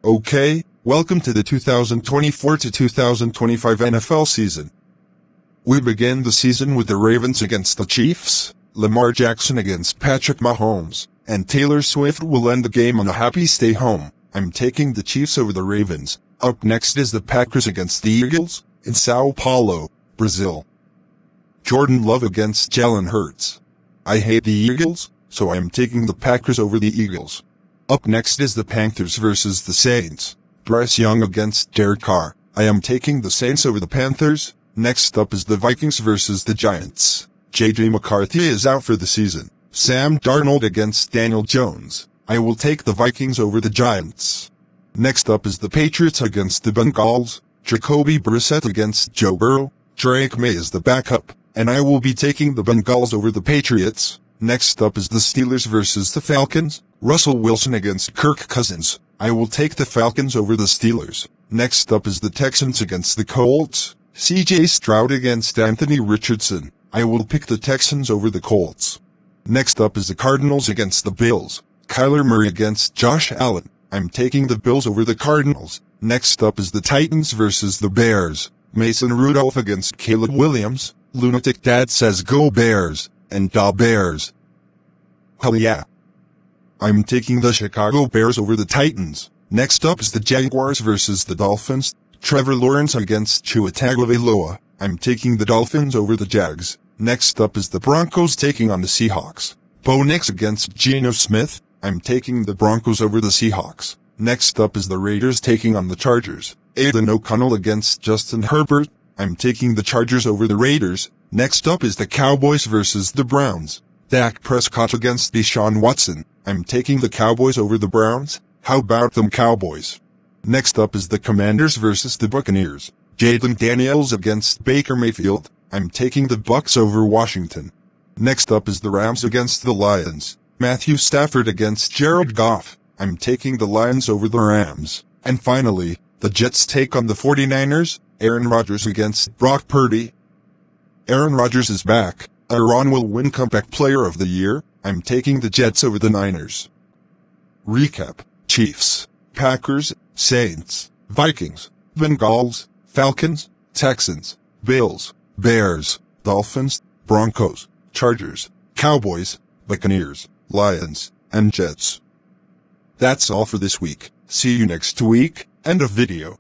Okay, welcome to the 2024 to 2025 NFL season. We begin the season with the Ravens against the Chiefs, Lamar Jackson against Patrick Mahomes, and Taylor Swift will end the game on a happy stay home. I'm taking the Chiefs over the Ravens. Up next is the Packers against the Eagles, in Sao Paulo, Brazil. Jordan Love against Jalen Hurts. I hate the Eagles, so I am taking the Packers over the Eagles. Up next is the Panthers versus the Saints. Bryce Young against Derek Carr. I am taking the Saints over the Panthers. Next up is the Vikings versus the Giants. J.J. McCarthy is out for the season. Sam Darnold against Daniel Jones. I will take the Vikings over the Giants. Next up is the Patriots against the Bengals. Jacoby Brissett against Joe Burrow. Drake May is the backup, and I will be taking the Bengals over the Patriots. Next up is the Steelers versus the Falcons. Russell Wilson against Kirk Cousins. I will take the Falcons over the Steelers. Next up is the Texans against the Colts. C.J. Stroud against Anthony Richardson. I will pick the Texans over the Colts. Next up is the Cardinals against the Bills. Kyler Murray against Josh Allen. I'm taking the Bills over the Cardinals. Next up is the Titans versus the Bears. Mason Rudolph against Caleb Williams. Lunatic Dad says go Bears, and da Bears. Hell yeah. I'm taking the Chicago Bears over the Titans. Next up is the Jaguars versus the Dolphins. Trevor Lawrence against Tua Tagovailoa. I'm taking the Dolphins over the Jags. Next up is the Broncos taking on the Seahawks. Bo Nix against Geno Smith. I'm taking the Broncos over the Seahawks. Next up is the Raiders taking on the Chargers. Aidan O'Connell against Justin Herbert. I'm taking the Chargers over the Raiders. Next up is the Cowboys versus the Browns. Dak Prescott against Deshaun Watson. I'm taking the Cowboys over the Browns. How about them Cowboys? Next up is the Commanders versus the Buccaneers. Jayden Daniels against Baker Mayfield. I'm taking the Bucs over Washington. Next up is the Rams against the Lions. Matthew Stafford against Jared Goff. I'm taking the Lions over the Rams. And finally, the Jets take on the 49ers. Aaron Rodgers against Brock Purdy. Aaron Rodgers is back. Aaron will win Comeback Player of the Year. I'm taking the Jets over the Niners. Recap: Chiefs, Packers, Saints, Vikings, Bengals, Falcons, Texans, Bills, Bears, Dolphins, Broncos, Chargers, Cowboys, Buccaneers, Lions, and Jets. That's all for this week. See you next week. End of video.